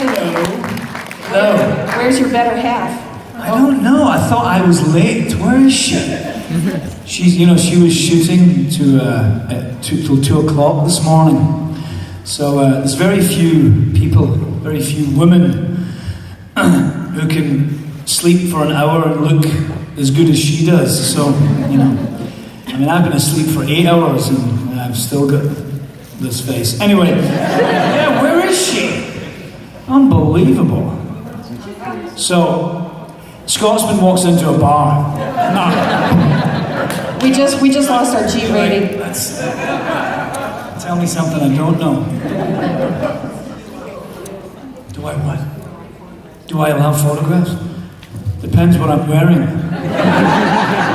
Hello. Where's your better half? I don't know. I thought I was late. Where is she? She was shooting till 2 o'clock this morning. So there's very few people, very few women who can sleep for an hour and look as good as she does. So, I've been asleep for 8 hours and I've still got this face. Anyway, yeah, where is she? Unbelievable. So, Scotsman walks into a bar. We just lost our G rating. Tell me something I don't know. Do I what? Do I allow photographs? Depends what I'm wearing.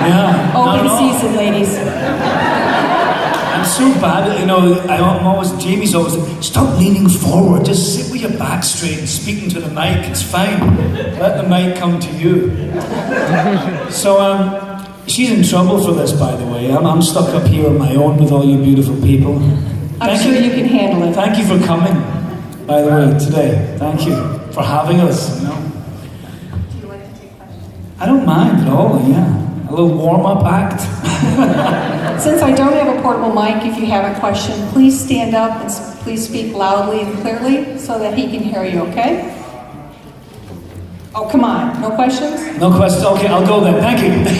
Yeah. Open season, ladies. I'm so bad at, Jamie's always like, stop leaning forward, just sit with your back straight and speaking to the mic, it's fine. Let the mic come to you. So, she's in trouble for this, by the way. I'm stuck up here on my own with all you beautiful people. I'm sure you can handle it. Thank you for coming, by the way, today. Thank you for having us, Do you like to take questions? I don't mind at all, yeah. A little warm-up act. Since I don't have a portable mic, if you have a question, please stand up and please speak loudly and clearly so that he can hear you, okay? Oh, come on. No questions? No questions? Okay, I'll go then. Thank you. I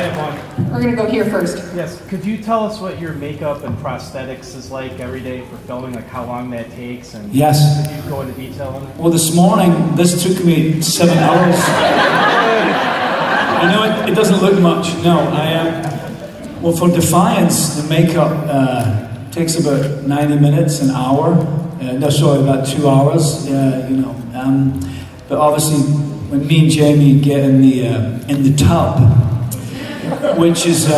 have one. We're going to go here first. Yes, could you tell us what your makeup and prosthetics is like every day for filming, like how long that takes? And Yes. could you go into detail on it? Well, this morning, this took me 7 hours. I know it doesn't look much. No, well, for Defiance, the makeup takes about 90 minutes, an hour. About 2 hours. But obviously, when me and Jamie get in the tub, which is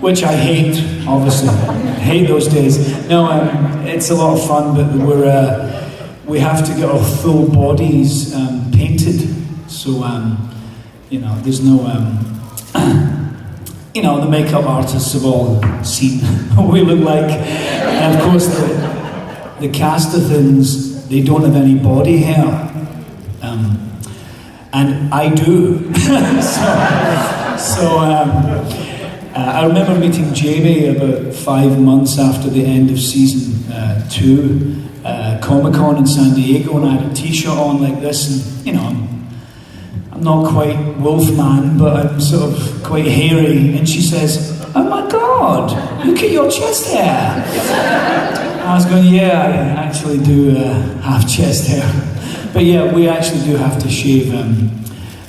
which I hate, obviously, hate those days. No, it's a lot of fun, but we have to get our full bodies painted. So there's no the makeup artists have all seen what we look like, and of course the Castathans, they don't have any body hair. And I do. I remember meeting Jamie about 5 months after the end of season 2, Comic-Con in San Diego, and I had a t-shirt on like this, and I'm not quite Wolfman, but I'm sort of quite hairy, and she says, "Oh my God, look at your chest hair." I was going, yeah, I actually do have chest hair. But yeah, we actually do have to shave,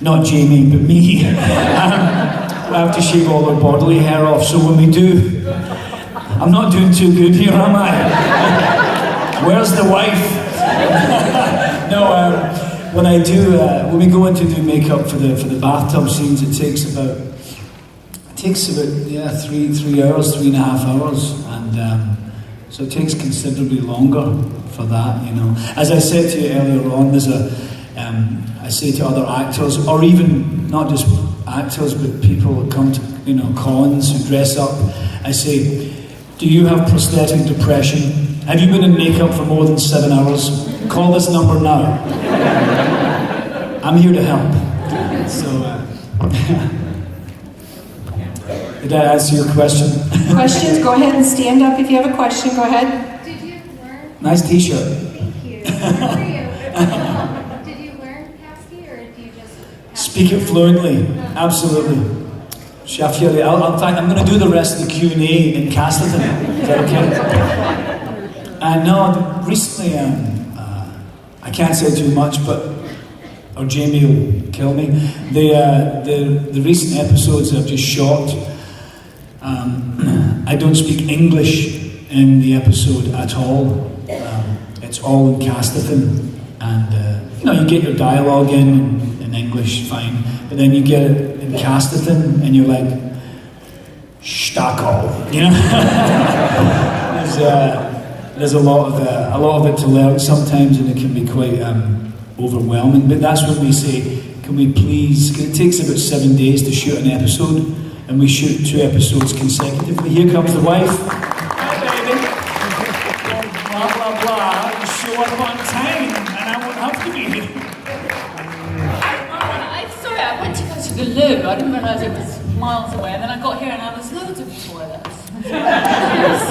not Jamie, but me. We have to shave all our bodily hair off, so when we do, I'm not doing too good here, am I? Where's the wife? No, when we go in to do makeup for the bathtub scenes, it takes about 3 hours, 3.5 hours, and so it takes considerably longer for that, As I said to you earlier on, I say to other actors, or even not just actors, but people that come to, cons who dress up, I say, do you have prosthetic depression? Have you been in makeup for more than 7 hours? Call this number now. I'm here to help. So, did I answer your question? Questions? Go ahead and stand up if you have a question. Go ahead. Did you learn? Nice t-shirt. Thank you. Good for you. Did you learn Caspi or do you just... Speak it fluently. Absolutely. Sheffield. In fact, I'm going to do the rest of the Q&A in Castleton. Is that okay? No, recently, I can't say too much, or Jamie will kill me. The recent episodes I've just shot, I don't speak English in the episode at all. It's all in Castleton, and you get your dialogue in English, fine, but then you get it in Castleton, and you're like, Stockholm, There's a lot of it to learn sometimes, and it can be quite overwhelming. But that's when we say, can we please? It takes about 7 days to shoot an episode, and we shoot 2 episodes consecutively. Here comes the wife. Hi, baby. Blah blah blah. show up on time, and I won't have to be. Sorry, I went to go to the loo. I didn't realise it was miles away, and then I got here and I was loads of toilets.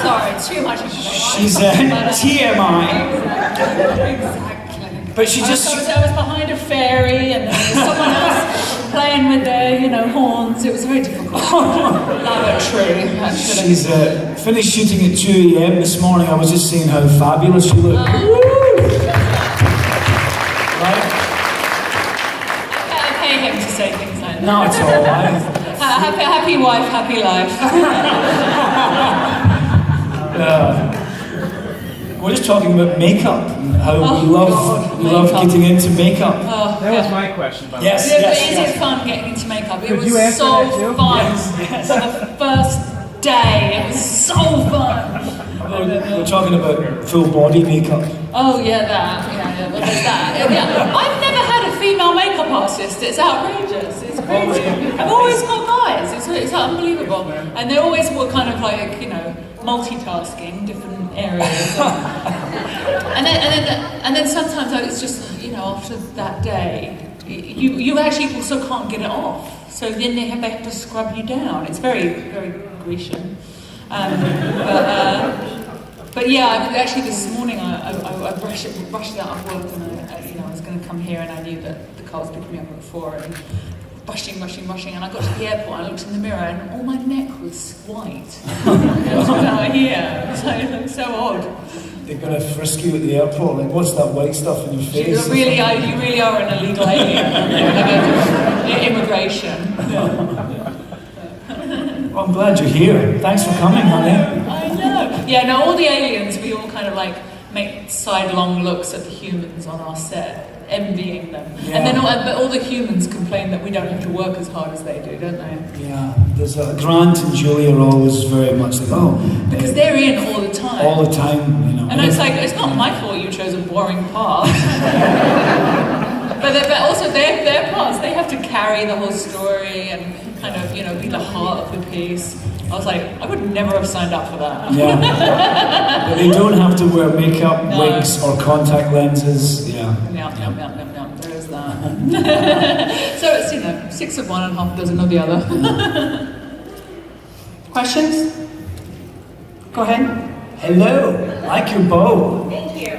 Sorry, too much information. She's TMI. Exactly. But she just... I was behind a fairy, and there was someone else playing with their, horns. It was very difficult. Lavatory, actually. She's finished shooting at 2 a.m. this morning. I was just saying how fabulous she looked. Right? I pay him to say things like that. No, it's all right. Happy wife, happy life. We're just talking about makeup and how we love makeup. getting into makeup. That was my question, by the way. Yes, Is it fun getting into makeup? It Could was you answer so that too? fun. Yes. For the first day, it was so fun. We're talking about full body makeup. Oh yeah, that. Well, there's that. Yeah. I've never had a female makeup artist. It's outrageous. It's crazy. I've always got guys. It's unbelievable, and they're always kind of like multitasking different areas. and then sometimes it's just after that day, you actually also can't get it off. So then they have to scrub you down. It's very, very Grecian. But yeah, actually this morning I rushed out of work, and I was going to come here, and I knew that the car was picking me up at 4, and rushing, and I got to the airport, and I looked in the mirror, and all my neck was white. It was out here, so it looked so odd. They're going to frisk you at the airport. Like, what's that white stuff in your face? You really are an illegal alien. Immigration. Well, I'm glad you're here. Thanks for coming, honey. I know. Yeah, no, all the aliens, we all kind of make sidelong looks at the humans on our set, envying them. Yeah. And then but all the humans complain that we don't have to work as hard as they do, don't they? Yeah, there's Grant and Julie are always very much like, because they're in all the time. All the time, And it's like, it's not my fault you chose a boring path. but also their parts, they have to carry the whole story and kind of, be the heart of the piece. I was like, I would never have signed up for that. Yeah. But they don't have to wear makeup, wigs, or contact lenses. Yeah. Yeah, there is that. So it's, 6 of one and half a dozen of the other. Questions? Go ahead. Hello, like your bow. Thank you.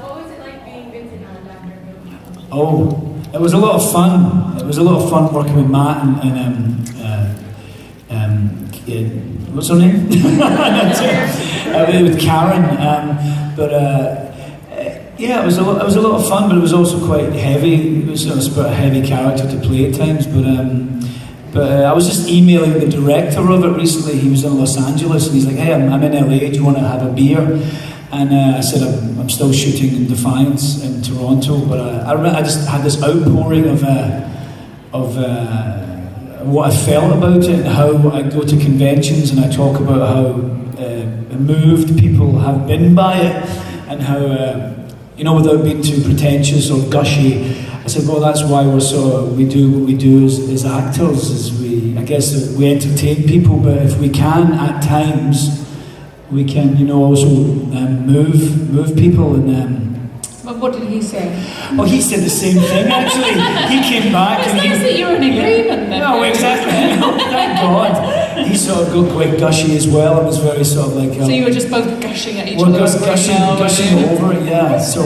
What was it like being Vincent on Doctor Who? Oh, it was a lot of fun. It was a lot of fun working with Matt and what's her name? With Curran. Yeah, it was a lot of fun, but it was also quite heavy. It was a bit of a heavy character to play at times. But I was just emailing the director of it recently. He was in Los Angeles, and he's like, "Hey, I'm in LA. Do you want to have a beer?" And I said, I'm still shooting in Defiance in Toronto, but I just had this outpouring of what I felt about it, and how I go to conventions and I talk about how moved people have been by it, and how, without being too pretentious or gushy, I said, well, that's why we do what we do as actors, is we entertain people, but if we can, at times, we can, also move people. And But what did he say? well, he said the same thing. Actually, he came back. It's nice that you're in agreement then. No, exactly. Thank God. He sort of got quite gushy as well, and was very sort of like. So you were just both gushing at each well, other. gushing over it, yeah. So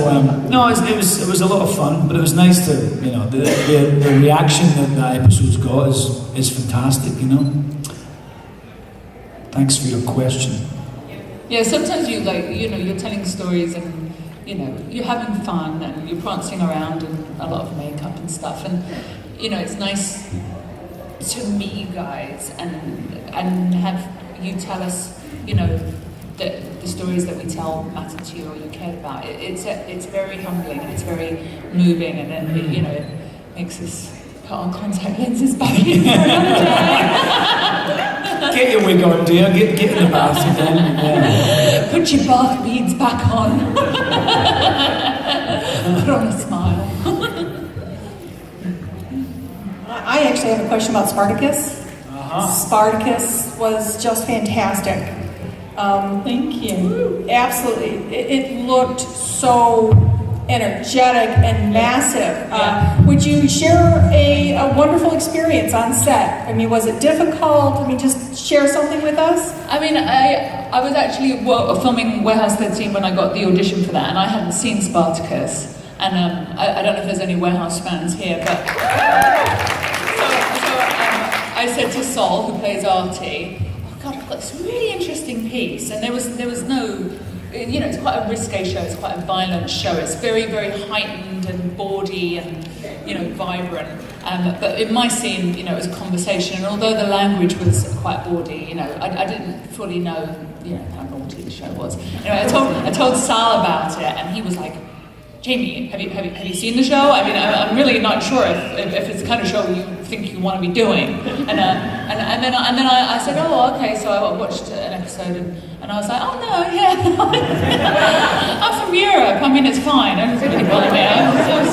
no, it was a lot of fun, but it was nice to the reaction that episode's got is fantastic. Thanks for your question. Yeah, sometimes you're telling stories and you're having fun and you're prancing around in a lot of makeup and stuff, and it's nice to meet you guys and have you tell us that the stories that we tell matter to you or you care about. It's very humbling and it's very moving, and it makes us put our contact lenses back in for another day. Get your wig on, dear. Get in the bath again. Yeah. Put your bath beads back on. Put on a smile. I actually have a question about Spartacus. Spartacus was just fantastic. Thank you. Absolutely. It looked so energetic and massive. Would you share a wonderful experience on set? I mean, was it difficult? I mean, just share something with us. I mean, I was actually filming Warehouse 13 when I got the audition for that, and I hadn't seen Spartacus. And I don't know if there's any Warehouse fans here, but I said to Sol, who plays Artie, "Oh God, I've got this really interesting piece," and there was no. You know, it's quite a risque show, it's quite a violent show, it's very, very heightened and bawdy and, you know, vibrant. But in my scene, you know, it was conversation, and although the language was quite bawdy, you know, I didn't fully know, you know, how naughty the show was. Anyway, I told Sal about it, and he was like, "Jamie, have you seen the show? I mean, I'm really not sure if it's the kind of show you think you want to be doing." And then I said, "Oh, okay." So I watched an episode, and I was like, "Oh no, yeah, I'm from Europe. I mean, it's fine. I don't really bother me.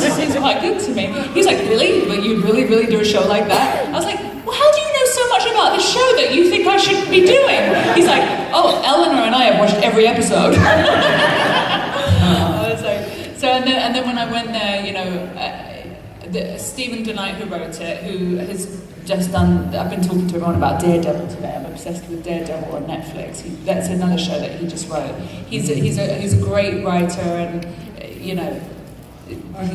It seems quite good to me." He's like, "Really? But you'd really do a show like that?" I was like, "Well, how do you know so much about the show that you think I shouldn't be doing?" He's like, "Oh, Eleanor and I have watched every episode." So and then when I went there, you know, Stephen DeKnight, who wrote it, who has just done. I've been talking to everyone about Daredevil today. I'm obsessed with Daredevil on Netflix. That's another show that he just wrote. He's a great writer, and you know,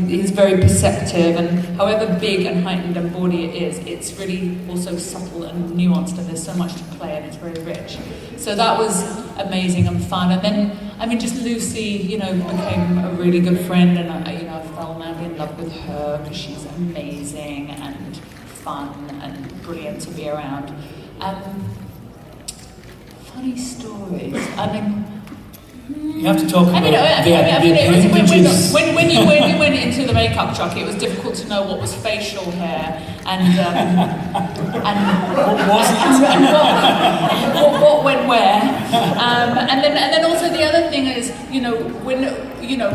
he's very perceptive. And however big and heightened and bawdy it is, it's really also subtle and nuanced, and there's so much to play, and it's very rich. So that was amazing and fun. And then, I mean, just Lucy, you know, became a really good friend, and I fell madly in love with her because she's amazing and fun and brilliant to be around. Funny stories. I mean, You have to talk about when you went into the makeup truck, it was difficult to know what was facial hair and what wasn't. what went where. And then also the other thing is, you know,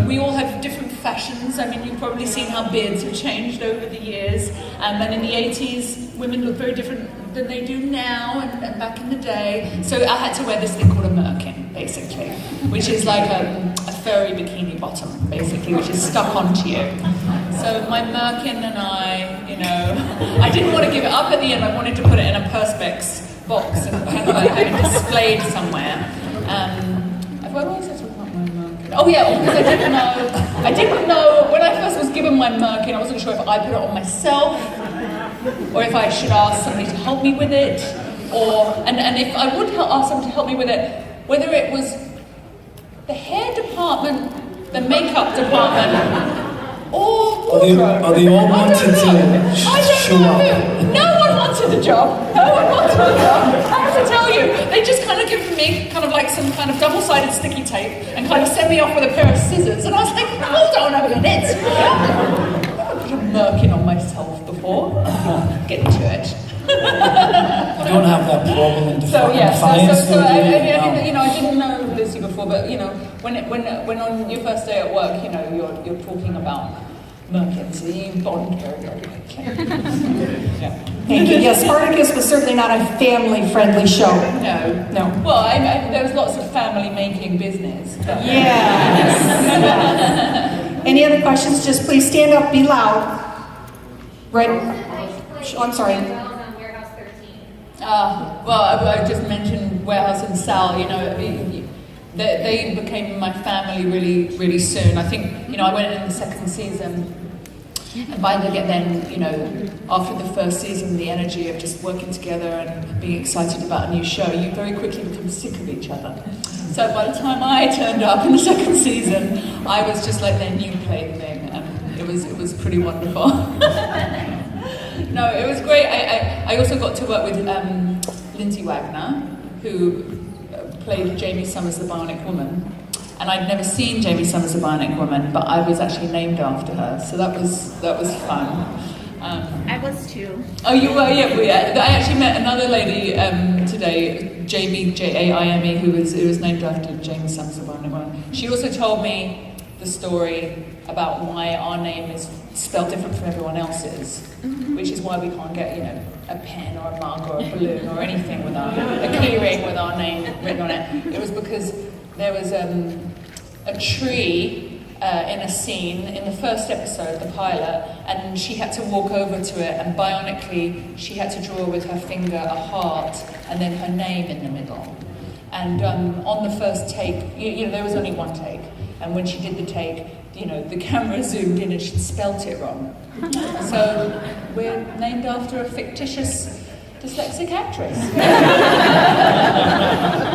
we all have different fashions. I mean, you've probably seen how beards have changed over the years. And in the 80s, women looked very different than they do now and back in the day. So I had to wear this thing called a merkin, basically, which is like a furry bikini bottom, basically, which is stuck onto you. So my merkin and I, you know, I didn't want to give it up at the end. I wanted to put it in a Perspex box and kind of like have it displayed somewhere. What was I talking about my merkin? Oh yeah, because I didn't know, when I first was given my merkin, I wasn't sure if I put it on myself, or if I should ask somebody to help me with it, and if I would ask someone to help me with it, whether it was the hair department, the makeup department, or they all wanted to show up. No one wanted the job. No one wanted the job. I have to tell you, they just kind of given me kind of like some kind of double-sided sticky tape and kind of sent me off with a pair of scissors, and I was like, hold on a minute. I've put a merkin on myself before. Get to it. You don't have that problem in Defiance. I didn't know Lucy before, but you know, when on your first day at work, you know, you're talking about merkins, so you bond very, very quickly. Yeah. Thank you. Yes, Spartacus was certainly not a family-friendly show. No. Well, there was lots of family-making business. But Yes. Any other questions? Just please stand up, be loud. Right. Oh, I'm sorry. Well, I just mentioned Warehouse and Sal. You know, they became my family really, really soon. I think, you know, I went in the second season, and by then, you know, after the first season, the energy of just working together and being excited about a new show, you very quickly become sick of each other. So by the time I turned up in the second season, I was just like their new plaything, and it was pretty wonderful. No, it was great. I also got to work with Lindsay Wagner, who played Jamie Summers, the Bionic Woman. And I'd never seen Jamie Summers, the Bionic Woman, but I was actually named after her, so that was fun. I was too. Oh, you were? Yeah. I actually met another lady today, Jamie, Jaime, who was named after Jamie Summers, the Bionic Woman. She also told me the story about why our name is spelled different from everyone else's, which is why we can't get, you know, a pen or a mug or a balloon or anything with a key ring with our name written on it. It was because there was a tree in a scene in the first episode, the pilot, and she had to walk over to it, and bionically she had to draw with her finger a heart and then her name in the middle. And on the first take, you know, there was only one take, and when she did the take, you know, the camera zoomed in and she'd spelt it wrong. So we're named after a fictitious dyslexic actress.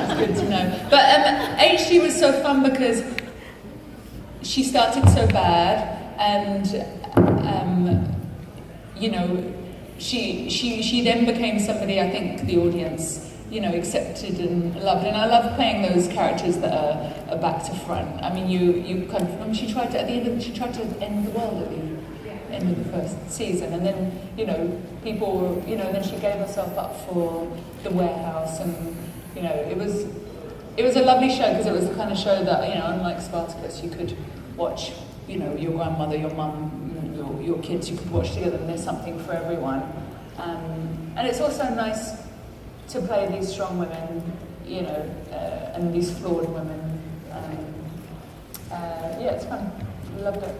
It's good to know. But HD was so fun because she started so bad, and you know, she then became somebody I think the audience, you know, accepted and loved. And I love playing those characters that are back to front. I mean, you kind of. I mean, she tried to end the world at the end of the first season, and then, you know, people, you know, then she gave herself up for the warehouse, and, you know, it was a lovely show because it was the kind of show that, you know, unlike Spartacus, you could watch, you know, your grandmother, your mum, your kids, you could watch together, and there's something for everyone. And it's also nice to play these strong women, you know, and these flawed women. Yeah, it's fun. Loved it.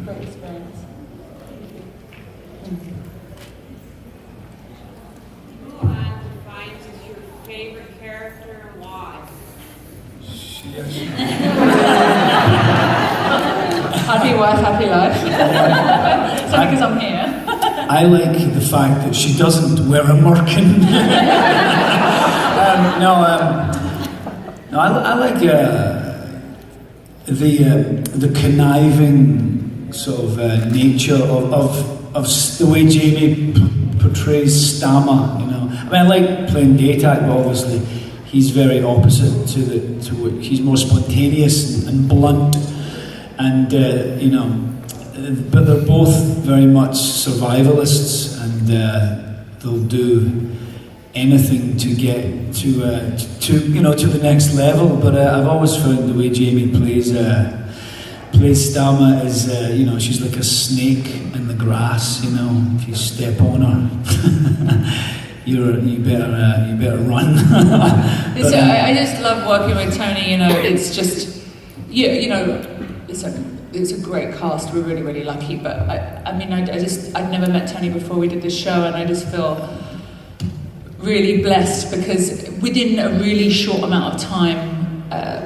Great experience. Who on Defiance is your favorite character and why? Happy wife, happy life. It's only because I'm here. I like the fact that she doesn't wear a merkin. I like the conniving sort of nature of the way Jamie portrays Stammer. You know, I mean, I like playing Daytak, but obviously he's very opposite to what he's more spontaneous and blunt, and you know. But they're both very much survivalists, and they'll do anything to get to you know, to the next level. But I've always found the way Jamie plays Stammer is you know, she's like a snake in the grass. You know, if you step on her, you better run. But, I just love working with Tony. You know, it's just you know, it's a great cast. We're really, really lucky. But I'd never met Tony before we did this show, and I just feel really blessed because within a really short amount of time,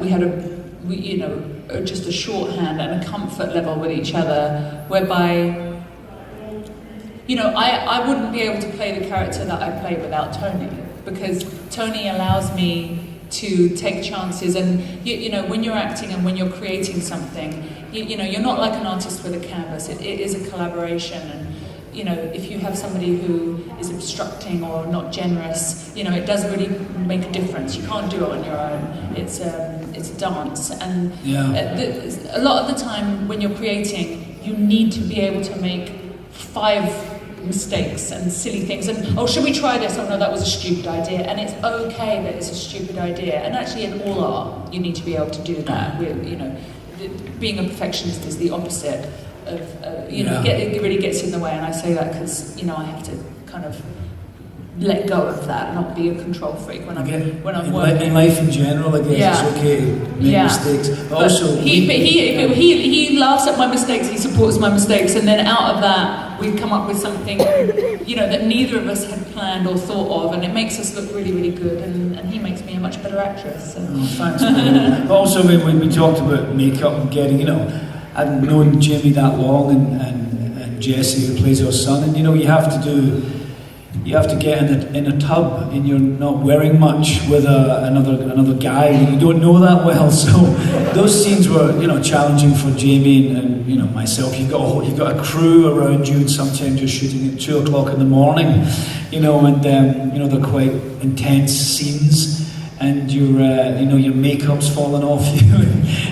we had just a shorthand and a comfort level with each other, whereby, you know, I wouldn't be able to play the character that I play without Tony, because Tony allows me to take chances. And you know, when you're acting and when you're creating something, you know, you're not like an artist with a canvas. It is a collaboration, and you know, if you have somebody who is obstructing or not generous, you know, it does really make a difference. You can't do it on your own. It's a dance, and a lot of the time when you're creating, you need to be able to make 5 mistakes and silly things, and oh, should we try this? Oh no, that was a stupid idea. And it's okay that it's a stupid idea, and actually in all art you need to be able to do that. You know, being a perfectionist is the opposite of you know, it really gets in the way. And I say that because, you know, I have to kind of let go of that, not be a control freak when I'm working. In life in general, I guess it's okay to make mistakes. But also, he laughs at my mistakes, he supports my mistakes, and then out of that we've come up with something, you know, that neither of us had planned or thought of, and it makes us look really, really good, and he makes me a much better actress. So. Oh, thanks. But also, when we talked about makeup and getting, you know, I hadn't known Jamie that long, and Jesse, who plays our son, and you know, you have to get in a tub, and you're not wearing much with another guy that you don't know that well. So those scenes were, you know, challenging for Jamie and you know, myself. You've got a crew around you, and sometimes you're shooting at 2:00 in the morning, you know, and you know, they're quite intense scenes, and your your makeup's falling off you,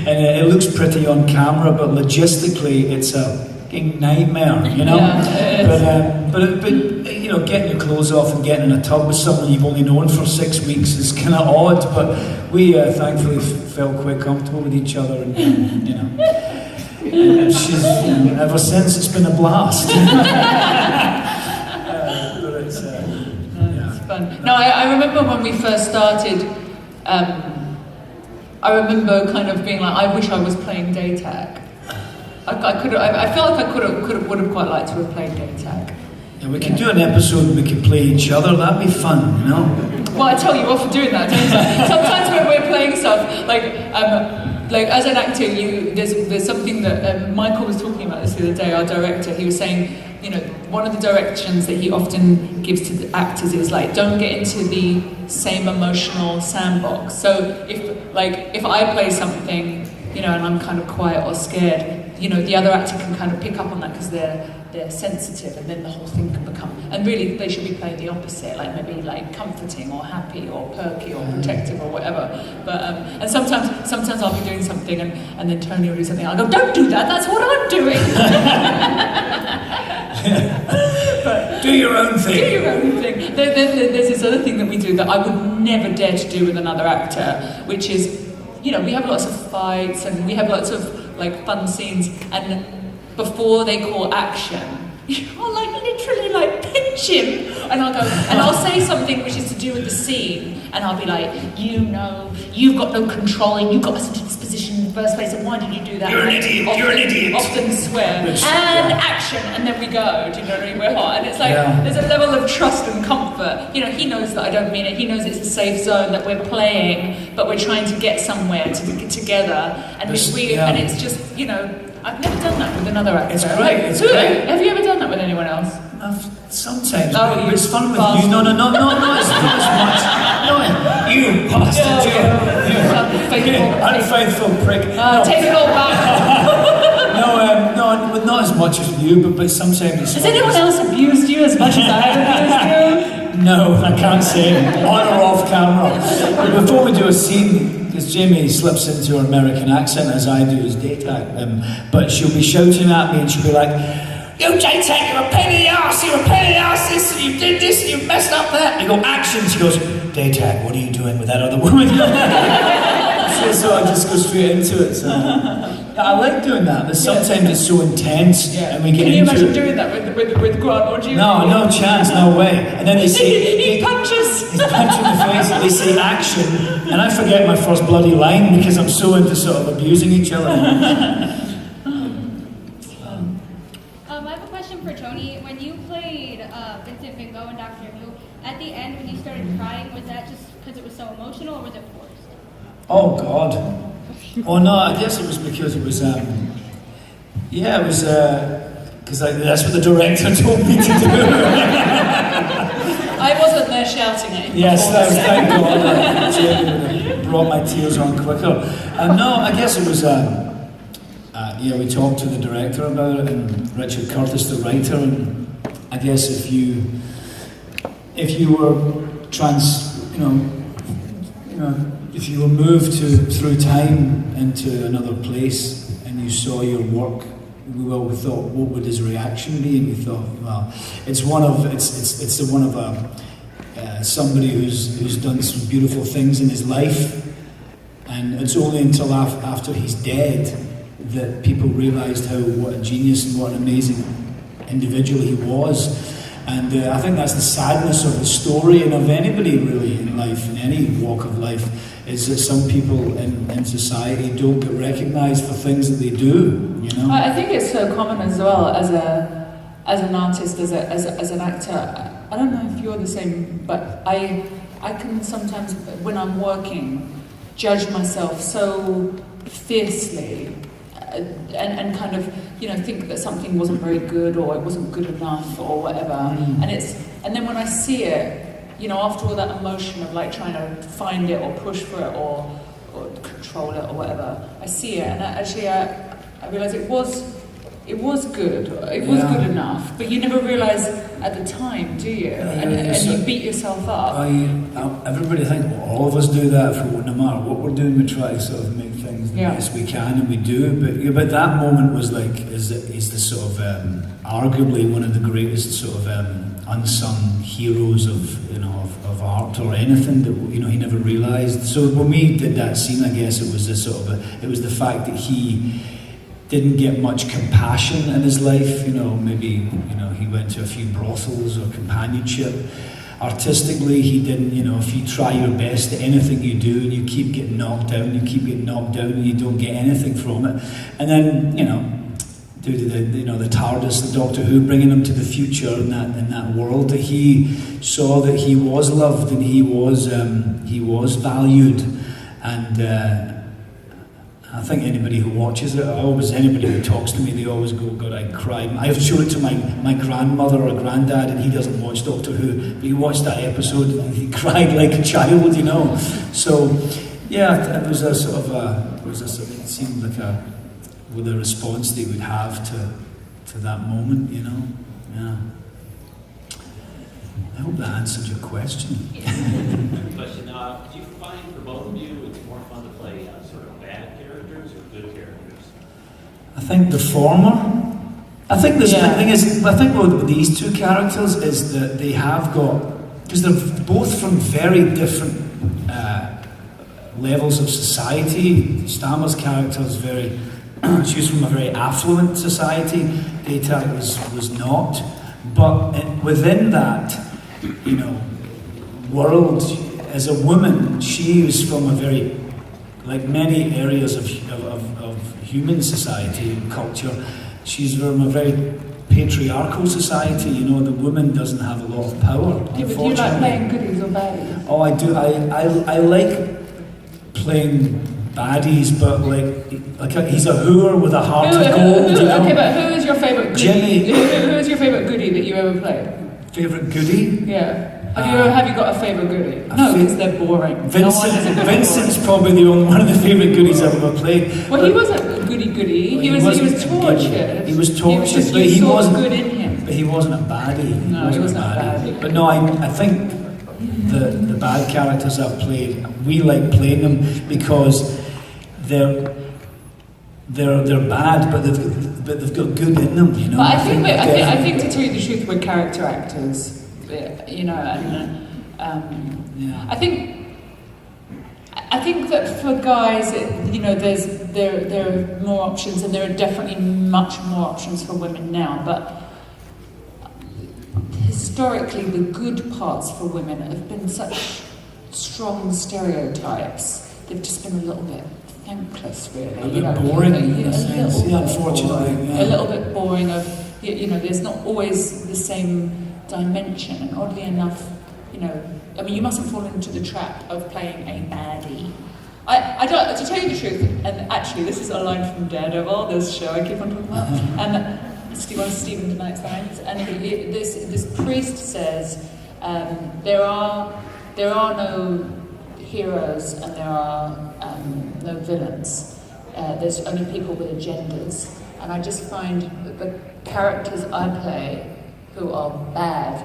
and it looks pretty on camera, but logistically it's a nightmare, you know. But you know, getting your clothes off and getting in a tub with someone you've only known for 6 weeks is kind of odd. But we thankfully felt quite comfortable with each other, and you know. And she's, ever since, it's been a blast. But it's, It's fun. No, I remember when we first started, I remember kind of being like, I wish I was playing Daytag. I felt like I would have quite liked to have played Daytag. Yeah, we could do an episode and we could play each other, that'd be fun, you know? Well, I tell you off for doing that, don't I? Sometimes when we're playing stuff, like as an actor, there's something that Michael was talking about this the other day, our director. He was saying, one of the directions that he often gives to the actors is like, don't get into the same emotional sandbox. So if I play something, and I'm kind of quiet or scared, the other actor can kind of pick up on that because they're sensitive, and then the whole thing can become, and really they should be playing the opposite, like maybe like comforting or happy or perky or protective or whatever. But and sometimes I'll be doing something and then Tony will do something, I'll go, don't do that, that's what I'm doing. But do your own thing. Do your own thing. There's this other thing that we do that I would never dare to do with another actor, which is, we have lots of fights and we have lots of like fun scenes, and before they call action, I'll like literally like pinch him, and I'll say something which is to do with the scene, and I'll be like, you've got no control, and you got us into this position in the first place, and why did you do that? You're an idiot, you're an idiot. Often swear, action, and then we go, do you know what I mean? We're hot, and it's like, there's a level of trust and comfort. He knows that I don't mean it, he knows it's a safe zone, that we're playing, but we're trying to get somewhere together, and and it's just, I've never done that with another actor. It's great, it's great. Have you ever done that with anyone else? Sometimes, but it's fun with you. No, not as much. No, you bastard, you unfaithful prick. Take it all back. No, not as much as you, but sometimes it's Has anyone else abused you as much as I have abused you? No, I can't say on or off camera. But before we do a scene, because Jamie slips into her American accent as I do as Daytag, but she'll be shouting at me and she'll be like, "You Daytag, you're a pain in the arse, you're a pain in the arse, this, and you did this, and you messed up that." You go, action, she goes, "Daytag, what are you doing with that other woman?" so I just go straight into it. So I like doing that, but sometimes it's so intense and we get Can you into imagine it. doing that with Grant, or do you? No chance, no way. And then they say he punches. He's punching the face, they say action, and I forget my first bloody line because I'm so into sort of abusing each other. I have a question for Tony. When you played Vincent Van Gogh and Dr. Who, at the end when you started crying, was that just because it was so emotional, or was it forced? Oh God. Oh no, I guess it was because it was, it was, because that's what the director told me to do. I wasn't there shouting at him. Yes, that was, thank God, that Jamie brought my tears on quicker. No, I guess it was, we talked to the director about it, and Richard Curtis, the writer, and I guess if you were if you were moved through time into another place and you saw your work, we thought, what would his reaction be? And we thought, well, it's the one of somebody who's done some beautiful things in his life, and it's only until after he's dead that people realised what a genius and what an amazing individual he was. And I think that's the sadness of the story, and of anybody really in life, in any walk of life, is that some people in society don't get recognised for things that they do, I think it's so common as well as an artist, as an actor. I don't know if you're the same, but I can sometimes, when I'm working, judge myself so fiercely and kind of think that something wasn't very good or it wasn't good enough or whatever, and then when I see it, after all that emotion of like trying to find it or push for it or control it or whatever, I see it, and I realise it was good. It was good enough, but you never realise at the time, do you? And you beat yourself up. Everybody thinks, all of us do that no matter what we're doing. We try to sort of make things the best we can, and we do. But that moment was like is the sort of arguably one of the greatest sort of unsung heroes of art or anything that he never realised. So when we did that scene, I guess it was the fact that he didn't get much compassion in his life. Maybe he went to a few brothels or companionship. Artistically, he didn't. If you try your best at anything you do and you keep getting knocked down, and you don't get anything from it. And then due to the TARDIS, the Doctor Who, bringing him to the future in that world, that he saw that he was loved and he was valued, and I think anybody who watches it, anybody who talks to me, they always go, God, I cry. I've shown it to my grandmother or granddad, and he doesn't watch Doctor Who, but he watched that episode and he cried like a child, So, yeah, it was a sort of it seemed like with a response they would have to that moment, Yeah. I hope that answered your question. Question, do you find for both of you it's more fun to play sort of bad characters or good characters? I think the former. I think the thing is, I think with these two characters is that they have got, because they're both from very different levels of society. Stammer's character is she's from a very affluent society. Data was not, but within that, world, as a woman, she was from a very, like many areas of human society and culture, she's from a very patriarchal society. The woman doesn't have a lot of power. Yeah, but do you like playing goodies or baddies? Oh, I do. I like playing baddies, but like he's a hooer with a heart of gold. Okay, but who is your favourite goodie? Jimmy. Who is your favourite goodie that you ever played? Favourite goodie? Yeah. Have you got a favourite goodie? No, because they're boring. Vincent's probably one of the favourite goodies I've ever played. Well, he wasn't a goody. He was tortured. He was tortured, but he wasn't good in him. But he wasn't a baddie. No, he wasn't a baddie. But no, I think the bad characters I've played, we like playing them because they're bad, but they've got good in them. But I think to tell you the truth, we're character actors. I think that for guys, there are more options, and there are definitely much more options for women now. But historically, the good parts for women have been such strong stereotypes. They've just been a little bit thankless, really. A bit boring in a sense, unfortunately. A little bit boring. There's not always the same dimension, and oddly enough, you mustn't fall into the trap of playing a baddie. I don't, to tell you the truth, and actually this is a line from Daredevil, this show I keep on talking about, and Stephen DeKnight's lines, and this priest says, there are no heroes and there are no villains. There's only people with agendas, and I just find that the characters I play who are bad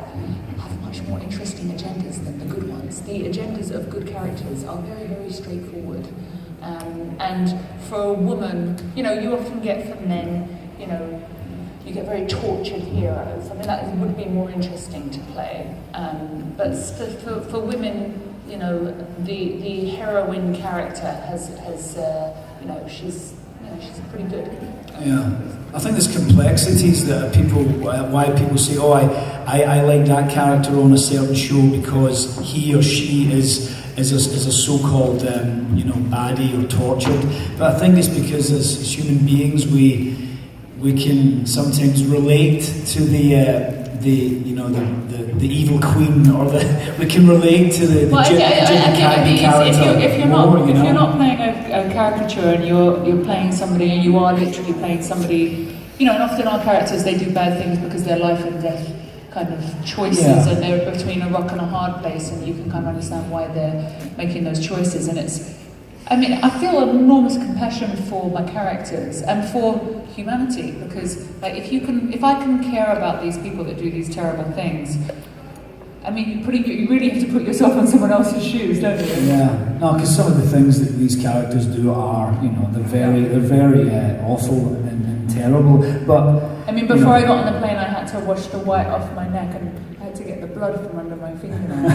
have much more interesting agendas than the good ones. The agendas of good characters are very, very straightforward. And for a woman, you often get for men, you get very tortured heroes. I mean, that would be more interesting to play. But for women, the heroine character has she's pretty good. Yeah, I think there's complexities that why people say, oh, I like that character on a certain show because he or she is a so-called baddie or tortured. But I think it's because as human beings we can sometimes relate to the evil queen, or we can relate to the character. If you're not playing a caricature and you're playing somebody, and you are literally playing somebody, and often our characters, they do bad things because they're life and death kind of choices, and they're between a rock and a hard place, and you can kind of understand why they're making those choices. And I feel enormous compassion for my characters and for humanity, because if I can care about these people that do these terrible things, you really have to put yourself on someone else's shoes, don't you? Yeah, no, because some of the things that these characters do are, they're very awful and terrible. But before I got on the plane, I had to wash the white off my neck, and I had to get the blood from under my fingernails.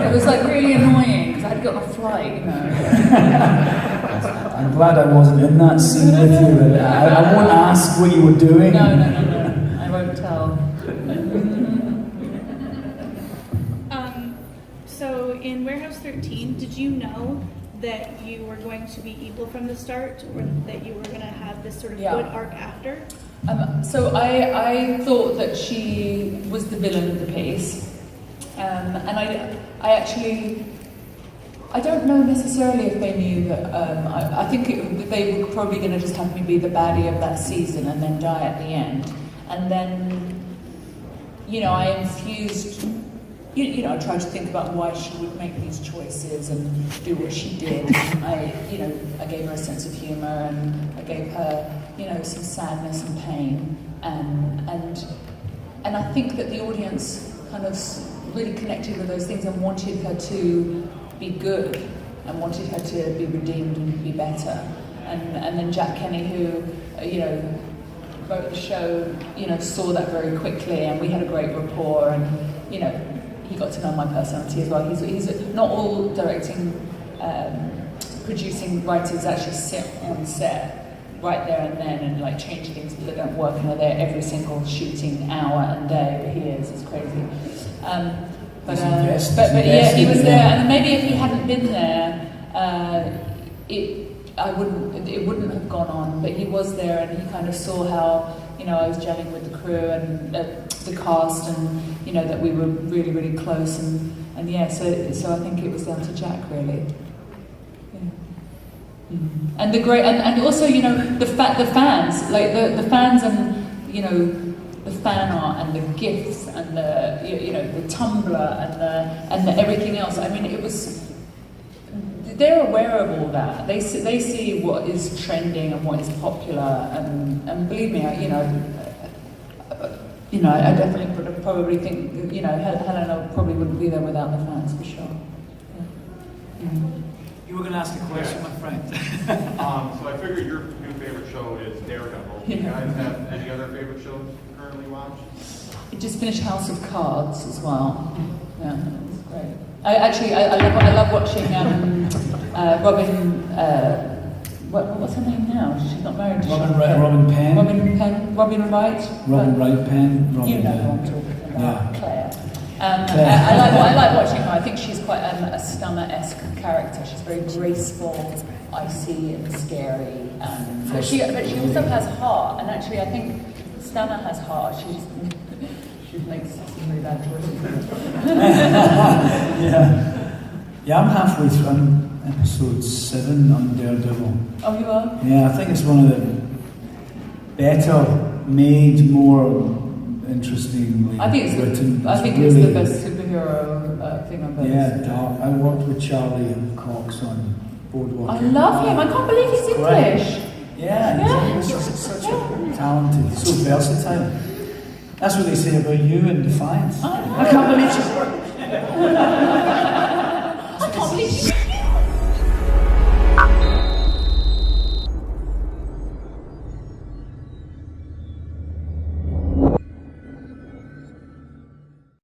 It was really annoying because I had to get on a flight. I I'm glad I wasn't in that scene with you. I won't ask what you were doing. No, I won't tell. So in Warehouse 13, did you know that you were going to be evil from the start, or that you were going to have this sort of good arc after? So I thought that she was the villain of the piece, and I actually, I don't know necessarily if they knew that. I think they were probably going to just have me be the baddie of that season and then die at the end, and then, you know, I infused. You know, I tried to think about why she would make these choices and do what she did. I gave her a sense of humour, and I gave her, you know, some sadness and pain, and I think that the audience kind of really connected with those things and wanted her to be good, and wanted her to be redeemed and be better. And then Jack Kenny, who, you know, wrote the show, you know, saw that very quickly, and we had a great rapport, and, you know, he got to know my personality as well. He's not all directing, producing writers actually sit on set right there and then and like change things that don't work, and are there every single shooting hour and day. But he is, it's crazy. But yeah, he was there, and maybe if he hadn't been there, it wouldn't have gone on. But he was there, and he kind of saw how, you know, I was gelling with the crew and the cast, and, you know, that we were really, really close, and yeah, so I think it was down to Jack, really. Yeah. Mm-hmm. And the great, and also, you know, the fans, like the fans, and, you know, the fan art and the gifts and the, you know, the Tumblr and the everything else. I mean, it was. They're aware of all that. They see what is trending and what is popular, and believe me, I definitely probably think, you know, Helena probably wouldn't be there without the fans, for sure. Yeah. Mm-hmm. You were going to ask a question, my friend. So I figured your new favorite show is Daredevil. Do you guys have any other favorite shows you currently watch? I just finished House of Cards as well. Yeah, it's great. I love watching Robin. What's her name now? She's not married. Robin Penn. Robin Wright. Robin Wright Penn. You know who I'm talking about. Yeah. Claire. I like watching her. I think she's quite a Stunner-esque character. She's very graceful, icy, and scary. But she also has heart. And actually, I think Stunner has heart. She makes some really bad choices. Yeah, I'm halfway through. I'm episode 7 on Daredevil. Oh, you are? Yeah, I think it's one of the better made, more interestingly written. I think it's the best superhero thing I've ever seen. Dark. I worked with Charlie Cox on Boardwalk. I love him. I can't believe he's English. He's such a talented, so versatile. That's what they say about you in Defiance. I can't believe she's working. I can't believe she's